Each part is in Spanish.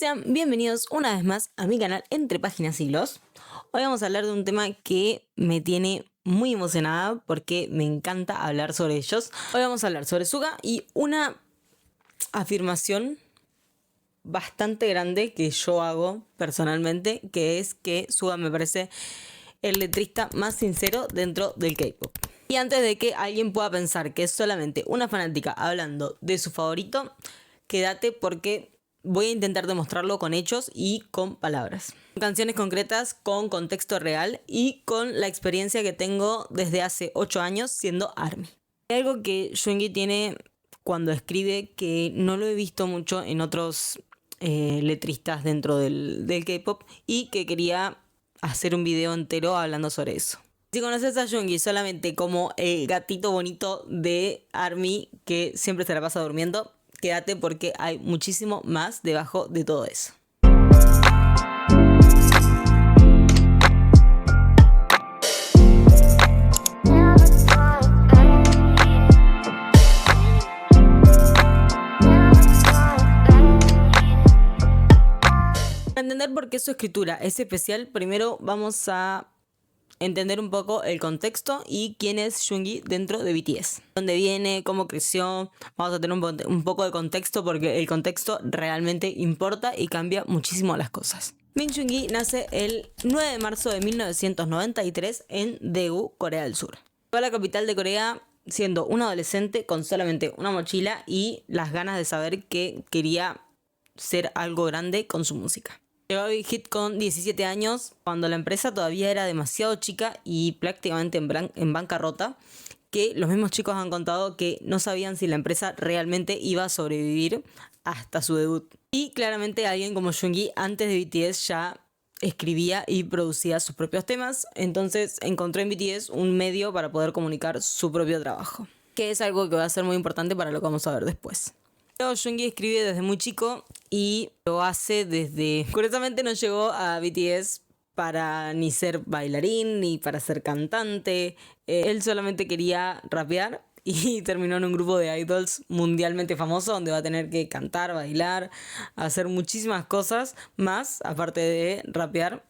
Sean bienvenidos una vez más a mi canal Entre Páginas y Hilos. Hoy vamos a hablar de un tema que me tiene muy emocionada porque me encanta hablar sobre ellos. Hoy vamos a hablar sobre Suga y una afirmación bastante grande que yo hago personalmente, que es que Suga me parece el letrista más sincero dentro del K-pop. Y antes de que alguien pueda pensar que es solamente una fanática hablando de su favorito, quédate porque voy a intentar demostrarlo con hechos y con palabras. Canciones concretas, con contexto real y con la experiencia que tengo desde hace 8 años siendo ARMY. Hay algo que Yoongi tiene cuando escribe que no lo he visto mucho en otros letristas dentro del K-pop y que quería hacer un video entero hablando sobre eso. Si conoces a Yoongi solamente como el gatito bonito de ARMY que siempre se la pasa durmiendo, quédate porque hay muchísimo más debajo de todo eso. Para entender por qué su escritura es especial, primero vamos a entender un poco el contexto y quién es Yoongi dentro de BTS. Dónde viene, cómo creció, vamos a tener un poco de contexto porque el contexto realmente importa y cambia muchísimo las cosas. Min Yoongi nace el 9 de marzo de 1993 en Daegu, Corea del Sur. Fue a la capital de Corea siendo un adolescente con solamente una mochila y las ganas de saber que quería ser algo grande con su música. Llegó a Big Hit con 17 años, cuando la empresa todavía era demasiado chica y prácticamente en bancarrota, que los mismos chicos han contado que no sabían si la empresa realmente iba a sobrevivir hasta su debut. Y claramente alguien como Yoongi antes de BTS ya escribía y producía sus propios temas, entonces encontró en BTS un medio para poder comunicar su propio trabajo, que es algo que va a ser muy importante para lo que vamos a ver después. Yoongi escribe desde muy chico y lo hace desde... Curiosamente no llegó a BTS para ni ser bailarín ni para ser cantante. Él solamente quería rapear y terminó en un grupo de idols mundialmente famoso donde va a tener que cantar, bailar, hacer muchísimas cosas más aparte de rapear,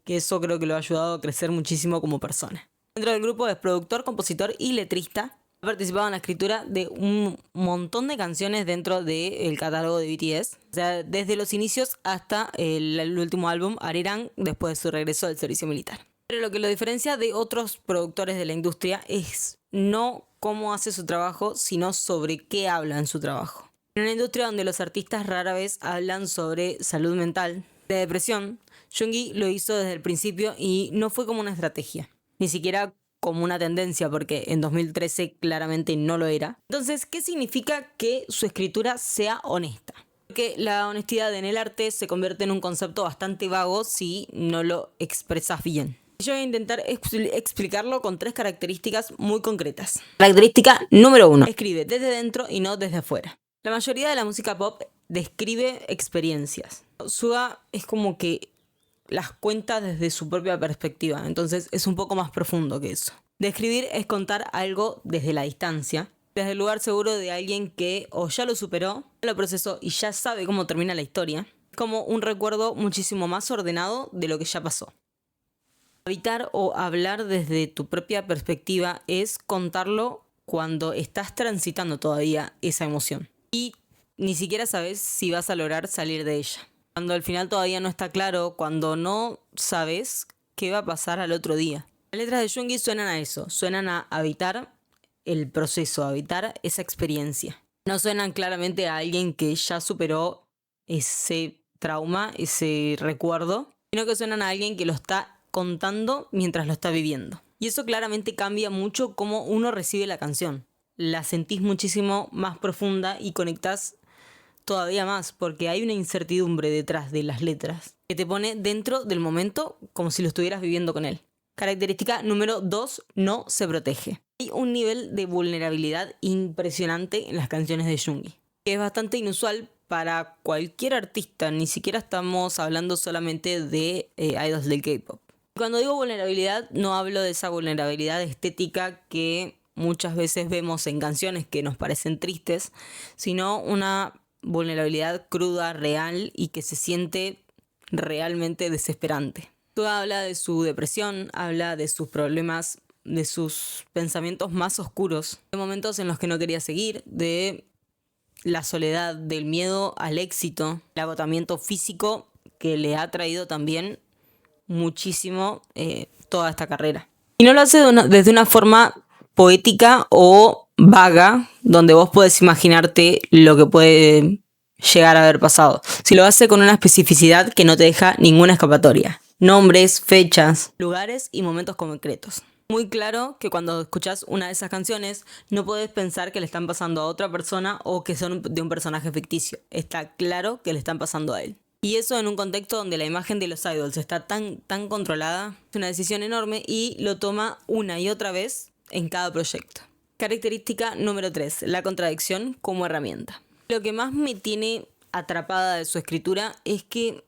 que eso creo que lo ha ayudado a crecer muchísimo como persona. Dentro del grupo es productor, compositor y letrista. Ha participado en la escritura de un montón de canciones dentro del catálogo de BTS. O sea, desde los inicios hasta el último álbum, Arirang, después de su regreso del servicio militar. Pero lo que lo diferencia de otros productores de la industria es no cómo hace su trabajo, sino sobre qué habla en su trabajo. En una industria donde los artistas rara vez hablan sobre salud mental, de depresión, Yoongi lo hizo desde el principio y no fue como una estrategia. Ni siquiera como una tendencia, porque en 2013 claramente no lo era. Entonces, ¿qué significa que su escritura sea honesta? Porque la honestidad en el arte se convierte en un concepto bastante vago si no lo expresas bien. Yo voy a intentar explicarlo con 3 características muy concretas. Característica número 1. Escribe desde dentro y no desde afuera. La mayoría de la música pop describe experiencias. Suga es como que las cuenta desde su propia perspectiva, entonces es un poco más profundo que eso. Describir es contar algo desde la distancia, desde el lugar seguro de alguien que o ya lo superó, ya lo procesó y ya sabe cómo termina la historia, como un recuerdo muchísimo más ordenado de lo que ya pasó. Habitar o hablar desde tu propia perspectiva es contarlo cuando estás transitando todavía esa emoción y ni siquiera sabes si vas a lograr salir de ella. Cuando al final todavía no está claro, cuando no sabes qué va a pasar al otro día. Las letras de Yoongi suenan a eso, suenan a habitar el proceso, a habitar esa experiencia. No suenan claramente a alguien que ya superó ese trauma, ese recuerdo, sino que suenan a alguien que lo está contando mientras lo está viviendo. Y eso claramente cambia mucho cómo uno recibe la canción. La sentís muchísimo más profunda y conectás todavía más, porque hay una incertidumbre detrás de las letras que te pone dentro del momento como si lo estuvieras viviendo con él. Característica número 2, no se protege. Hay un nivel de vulnerabilidad impresionante en las canciones de Yoongi, que es bastante inusual para cualquier artista, ni siquiera estamos hablando solamente de idols del K-pop. Cuando digo vulnerabilidad, no hablo de esa vulnerabilidad estética que muchas veces vemos en canciones que nos parecen tristes, sino una vulnerabilidad cruda, real y que se siente realmente desesperante. Suga habla de su depresión, habla de sus problemas, de sus pensamientos más oscuros, de momentos en los que no quería seguir, de la soledad, del miedo al éxito, el agotamiento físico que le ha traído también muchísimo toda esta carrera. Y no lo hace desde una forma poética o vaga, donde vos podés imaginarte lo que puede llegar a haber pasado. Si lo hace con una especificidad que no te deja ninguna escapatoria. Nombres, fechas, lugares y momentos concretos. Muy claro que cuando escuchás una de esas canciones no podés pensar que le están pasando a otra persona o que son de un personaje ficticio. Está claro que le están pasando a él. Y eso en un contexto donde la imagen de los idols está tan controlada, es una decisión enorme y lo toma una y otra vez en cada proyecto. Característica número 3, la contradicción como herramienta. Lo que más me tiene atrapada de su escritura es que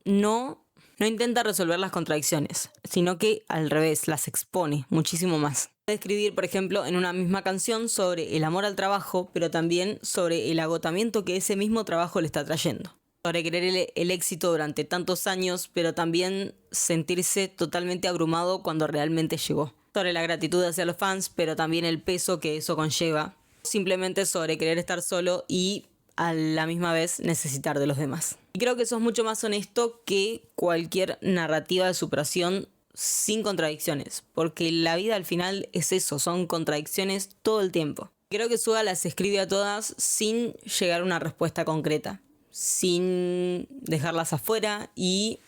no intenta resolver las contradicciones, sino que al revés, las expone muchísimo más. Puede escribir, por ejemplo, en una misma canción sobre el amor al trabajo, pero también sobre el agotamiento que ese mismo trabajo le está trayendo. Sobre querer el éxito durante tantos años, pero también sentirse totalmente abrumado cuando realmente llegó. Sobre la gratitud hacia los fans, pero también el peso que eso conlleva. Simplemente sobre querer estar solo y a la misma vez necesitar de los demás. Y creo que eso es mucho más honesto que cualquier narrativa de superación sin contradicciones, porque la vida al final es eso, son contradicciones todo el tiempo. Creo que Suga las escribe a todas sin llegar a una respuesta concreta, sin dejarlas afuera y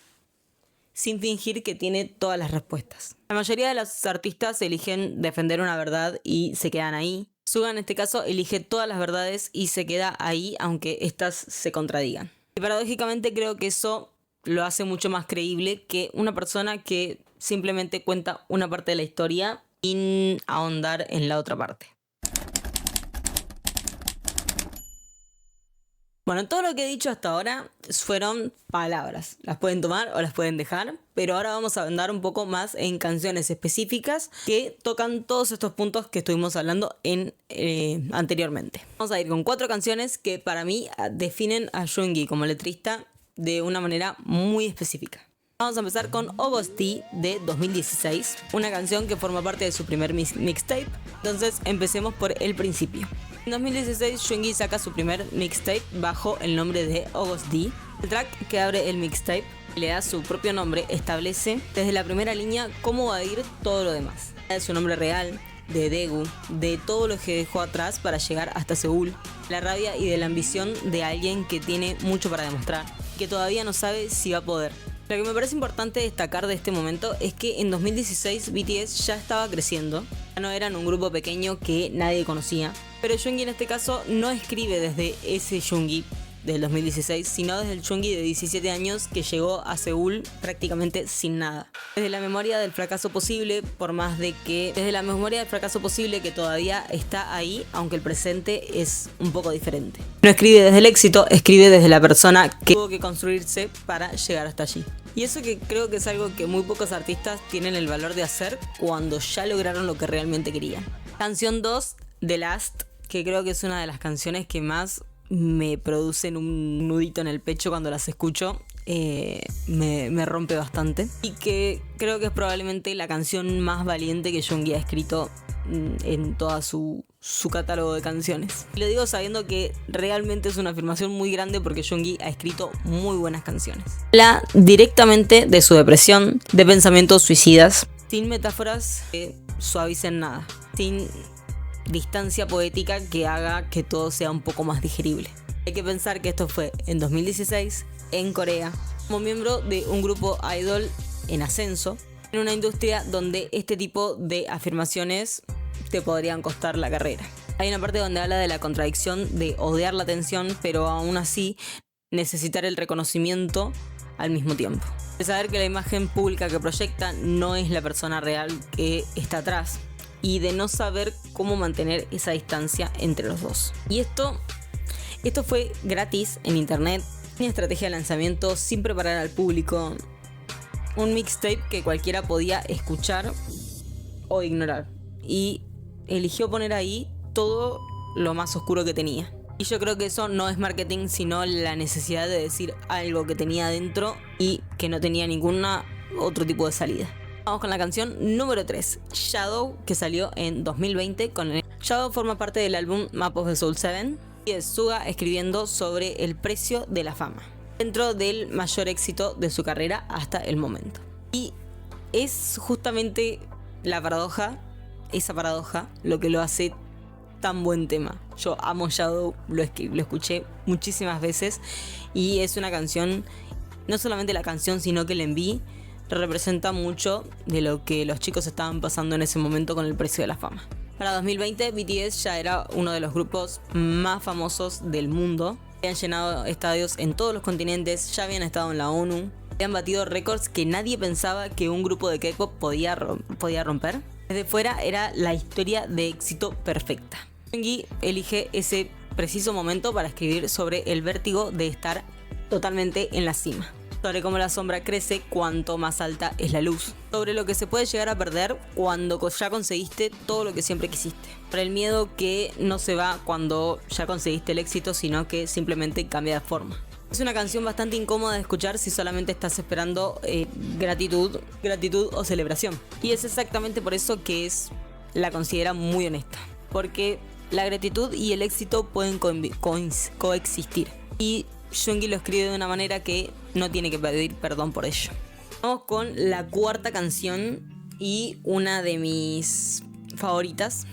sin fingir que tiene todas las respuestas. La mayoría de los artistas eligen defender una verdad y se quedan ahí. Suga en este caso elige todas las verdades y se queda ahí aunque éstas se contradigan. Y paradójicamente creo que eso lo hace mucho más creíble que una persona que simplemente cuenta una parte de la historia sin ahondar en la otra parte. Bueno, todo lo que he dicho hasta ahora fueron palabras. Las pueden tomar o las pueden dejar, pero ahora vamos a andar un poco más en canciones específicas que tocan todos estos puntos que estuvimos hablando anteriormente. Vamos a ir con 4 canciones que para mí definen a Joonggi como letrista de una manera muy específica. Vamos a empezar con August D de 2016, una canción que forma parte de su primer mixtape. Entonces empecemos por el principio. En 2016, Joonggi saca su primer mixtape bajo el nombre de August D. El track que abre el mixtape, le da su propio nombre, establece desde la primera línea cómo va a ir todo lo demás. De su nombre real, de Daegu, de todo lo que dejó atrás para llegar hasta Seúl, la rabia y de la ambición de alguien que tiene mucho para demostrar, que todavía no sabe si va a poder. Lo que me parece importante destacar de este momento es que en 2016 BTS ya estaba creciendo, ya no eran un grupo pequeño que nadie conocía, pero Joonggi en este caso no escribe desde ese Joonggi del 2016, sino desde el Joonggi de 17 años que llegó a Seúl prácticamente sin nada. Desde la memoria del fracaso posible, que todavía está ahí, aunque el presente es un poco diferente. No escribe desde el éxito, escribe desde la persona que tuvo que construirse para llegar hasta allí. Y eso que creo que es algo que muy pocos artistas tienen el valor de hacer cuando ya lograron lo que realmente querían. Canción 2, The Last, que creo que es una de las canciones que más me producen un nudito en el pecho cuando las escucho. Me rompe bastante. Y que creo que es probablemente la canción más valiente que Joonggi ha escrito en toda su catálogo de canciones. Y lo digo sabiendo que realmente es una afirmación muy grande porque Joonggi ha escrito muy buenas canciones. Habla directamente de su depresión, de pensamientos suicidas, sin metáforas que suavicen nada, sin distancia poética que haga que todo sea un poco más digerible. Hay que pensar que esto fue en 2016 en Corea, como miembro de un grupo idol en ascenso, en una industria donde este tipo de afirmaciones te podrían costar la carrera. Hay una parte donde habla de la contradicción de odiar la atención, pero aún así necesitar el reconocimiento al mismo tiempo. De saber que la imagen pública que proyecta no es la persona real que está atrás, y de no saber cómo mantener esa distancia entre los dos. Y esto fue gratis en internet, sin estrategia de lanzamiento, sin preparar al público. Un mixtape que cualquiera podía escuchar o ignorar. Y eligió poner ahí todo lo más oscuro que tenía. Y yo creo que eso no es marketing, sino la necesidad de decir algo que tenía adentro y que no tenía ninguna otro tipo de salida. Vamos con la canción número 3, Shadow, que salió en 2020 con el... Shadow forma parte del álbum Map of the Soul 7 y es Suga escribiendo sobre el precio de la fama, dentro del mayor éxito de su carrera hasta el momento. Y es justamente la paradoja, esa paradoja, lo que lo hace tan buen tema. Yo amo Shadow, lo escuché muchísimas veces y es una canción, no solamente la canción, sino que el MV representa mucho de lo que los chicos estaban pasando en ese momento con el precio de la fama. Para 2020, BTS ya era uno de los grupos más famosos del mundo. Habían llenado estadios en todos los continentes, ya habían estado en la ONU, habían batido récords que nadie pensaba que un grupo de K-pop podía romper. Desde fuera era la historia de éxito perfecta. Junggi elige ese preciso momento para escribir sobre el vértigo de estar totalmente en la cima, sobre cómo la sombra crece cuanto más alta es la luz, sobre lo que se puede llegar a perder cuando ya conseguiste todo lo que siempre quisiste, sobre el miedo que no se va cuando ya conseguiste el éxito, sino que simplemente cambia de forma. Es una canción bastante incómoda de escuchar si solamente estás esperando gratitud o celebración. Y es exactamente por eso que la considera muy honesta. Porque la gratitud y el éxito pueden coexistir. Y Junggi lo escribe de una manera que no tiene que pedir perdón por ello. Vamos con la cuarta canción y una de mis favoritas,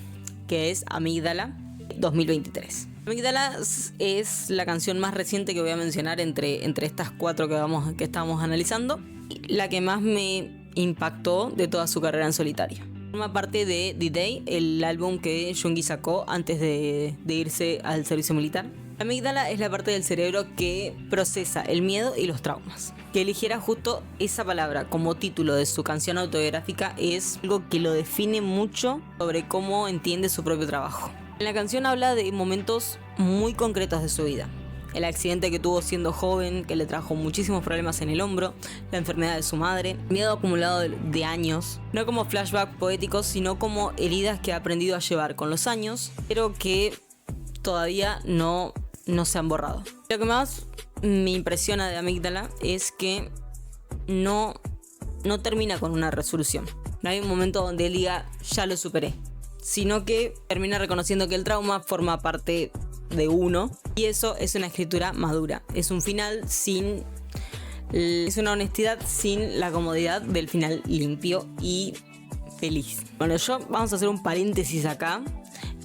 que es Amígdala 2023. Amígdala es la canción más reciente que voy a mencionar entre estas 4 que estamos analizando, la que más me impactó de toda su carrera en solitario. Forma parte de The Day, el álbum que Junggi sacó antes de irse al servicio militar. La amígdala es la parte del cerebro que procesa el miedo y los traumas. Que eligiera justo esa palabra como título de su canción autobiográfica es algo que lo define mucho sobre cómo entiende su propio trabajo. En la canción habla de momentos muy concretos de su vida. El accidente que tuvo siendo joven, que le trajo muchísimos problemas en el hombro, la enfermedad de su madre, miedo acumulado de años, no como flashbacks poéticos, sino como heridas que ha aprendido a llevar con los años, pero que todavía no se han borrado. Lo que más me impresiona de Amígdala es que no termina con una resolución. No hay un momento donde él diga, ya lo superé, sino que termina reconociendo que el trauma forma parte de uno, y eso es una escritura madura. Es un final es una honestidad sin la comodidad del final limpio y feliz. Bueno, vamos a hacer un paréntesis acá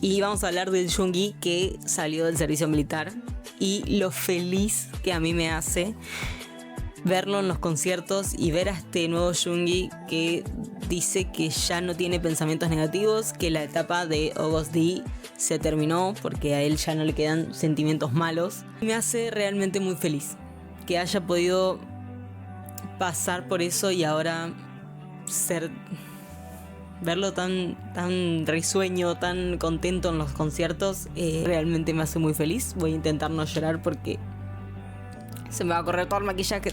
y vamos a hablar del Junggi que salió del servicio militar y lo feliz que a mí me hace verlo en los conciertos y ver a este nuevo Junggi que dice que ya no tiene pensamientos negativos, que la etapa de August D se terminó porque a él ya no le quedan sentimientos malos. Me hace realmente muy feliz que haya podido pasar por eso y ahora verlo tan risueño, tan contento en los conciertos, realmente me hace muy feliz. Voy a intentar no llorar porque se me va a correr todo el maquillaje,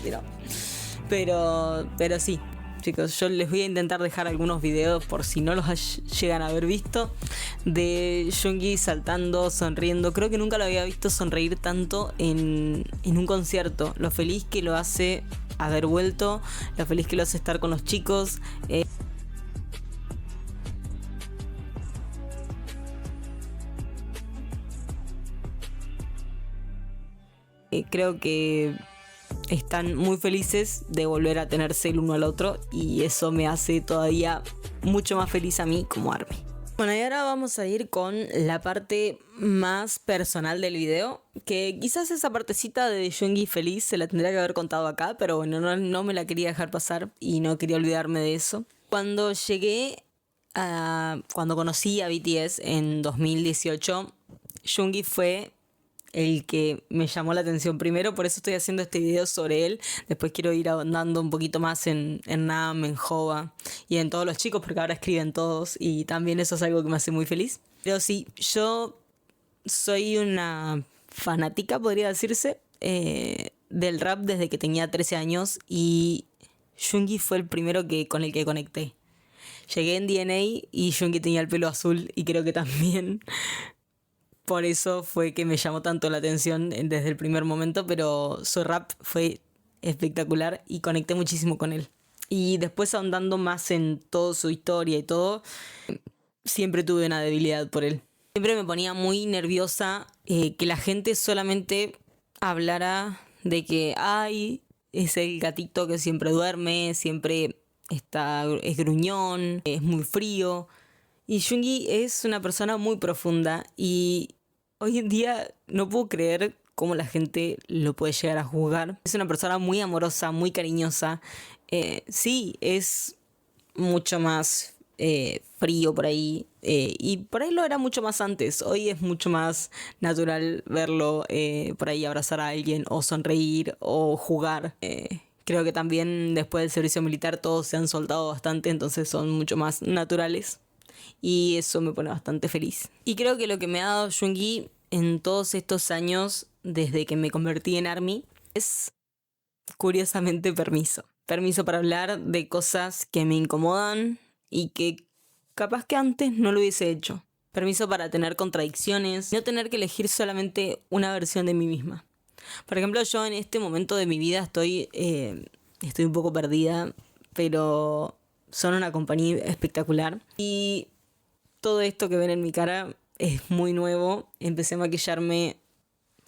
pero sí, chicos, yo les voy a intentar dejar algunos videos por si no los llegan a haber visto, de Junggi saltando, sonriendo. Creo que nunca lo había visto sonreír tanto en un concierto. Lo feliz que lo hace haber vuelto, lo feliz que lo hace estar con los chicos. Creo que están muy felices de volver a tenerse el uno al otro y eso me hace todavía mucho más feliz a mí como ARMY. Bueno, y ahora vamos a ir con la parte más personal del video, que quizás esa partecita de Junggi feliz se la tendría que haber contado acá, pero bueno, no me la quería dejar pasar y no quería olvidarme de eso. Cuando conocí a BTS en 2018, Junggi fue el que me llamó la atención primero, por eso estoy haciendo este video sobre él. Después quiero ir ahondando un poquito más en Nam, en Hova y en todos los chicos, porque ahora escriben todos y también eso es algo que me hace muy feliz. Pero sí, yo soy una fanática, podría decirse, del rap desde que tenía 13 años y Junggi fue el primero con el que conecté. Llegué en DNA y Junggi tenía el pelo azul y creo que también por eso fue que me llamó tanto la atención desde el primer momento, pero su rap fue espectacular y conecté muchísimo con él. Y después ahondando más en toda su historia y todo, siempre tuve una debilidad por él. Siempre me ponía muy nerviosa que la gente solamente hablara de que, ay, es el gatito que siempre duerme, siempre es gruñón, es muy frío. Y Jungi es una persona muy profunda y hoy en día no puedo creer cómo la gente lo puede llegar a juzgar. Es una persona muy amorosa, muy cariñosa. Sí, es mucho más frío por ahí. Y por ahí lo era mucho más antes. Hoy es mucho más natural verlo por ahí abrazar a alguien o sonreír o jugar. Creo que también después del servicio militar todos se han soltado bastante, entonces son mucho más naturales. Y eso me pone bastante feliz. Y creo que lo que me ha dado Jungi en todos estos años, desde que me convertí en ARMY, es curiosamente permiso. Permiso para hablar de cosas que me incomodan y que capaz que antes no lo hubiese hecho. Permiso para tener contradicciones, no tener que elegir solamente una versión de mí misma. Por ejemplo, yo en este momento de mi vida estoy un poco perdida, pero son una compañía espectacular. Y todo esto que ven en mi cara es muy nuevo. Empecé a maquillarme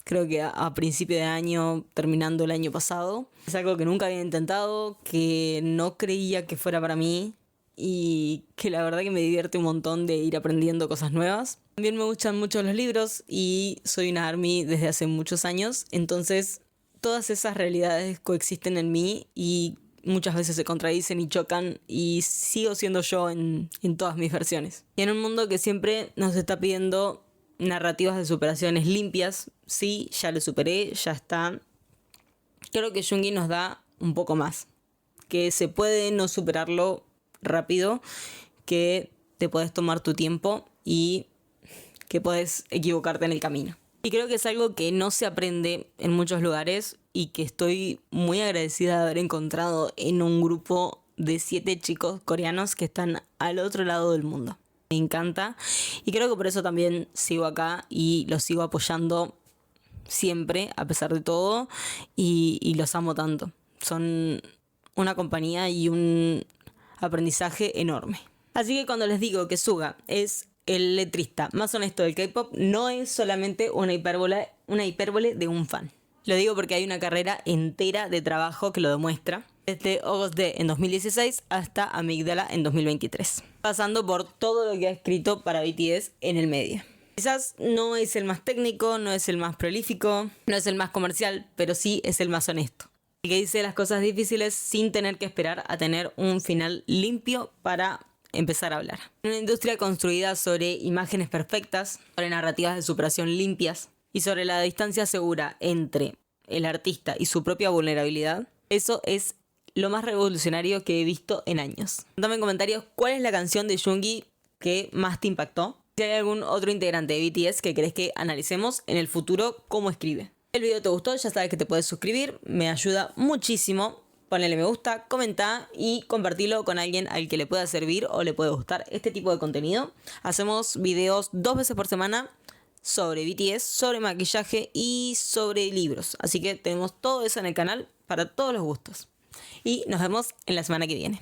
creo que a principio de año, terminando el año pasado. Es algo que nunca había intentado, que no creía que fuera para mí y que la verdad que me divierte un montón de ir aprendiendo cosas nuevas. También me gustan mucho los libros y soy una ARMY desde hace muchos años, entonces todas esas realidades coexisten en mí y muchas veces se contradicen y chocan y sigo siendo yo en todas mis versiones. Y en un mundo que siempre nos está pidiendo narrativas de superaciones limpias, sí, ya lo superé, ya está. Creo que Jungi nos da un poco más, que se puede no superarlo rápido, que te puedes tomar tu tiempo y que puedes equivocarte en el camino. Y creo que es algo que no se aprende en muchos lugares y que estoy muy agradecida de haber encontrado en un grupo de 7 chicos coreanos que están al otro lado del mundo. Me encanta y creo que por eso también sigo acá y los sigo apoyando siempre, a pesar de todo, y los amo tanto. Son una compañía y un aprendizaje enorme. Así que cuando les digo que Suga es el letrista más honesto del K-pop, no es solamente una hipérbole de un fan. Lo digo porque hay una carrera entera de trabajo que lo demuestra. Desde August D en 2016 hasta Amygdala en 2023. Pasando por todo lo que ha escrito para BTS en el medio. Quizás no es el más técnico, no es el más prolífico, no es el más comercial, pero sí es el más honesto. El que dice las cosas difíciles sin tener que esperar a tener un final limpio para empezar a hablar. En una industria construida sobre imágenes perfectas, sobre narrativas de superación limpias y sobre la distancia segura entre el artista y su propia vulnerabilidad, eso es lo más revolucionario que he visto en años. Contame en comentarios cuál es la canción de Jungi que más te impactó. Si hay algún otro integrante de BTS que querés que analicemos en el futuro cómo escribe. Si el video te gustó, ya sabes que te puedes suscribir, me ayuda muchísimo. Ponle me gusta, comenta y compartilo con alguien al que le pueda servir o le puede gustar este tipo de contenido. Hacemos videos 2 veces por semana sobre BTS, sobre maquillaje y sobre libros. Así que tenemos todo eso en el canal para todos los gustos. Y nos vemos en la semana que viene.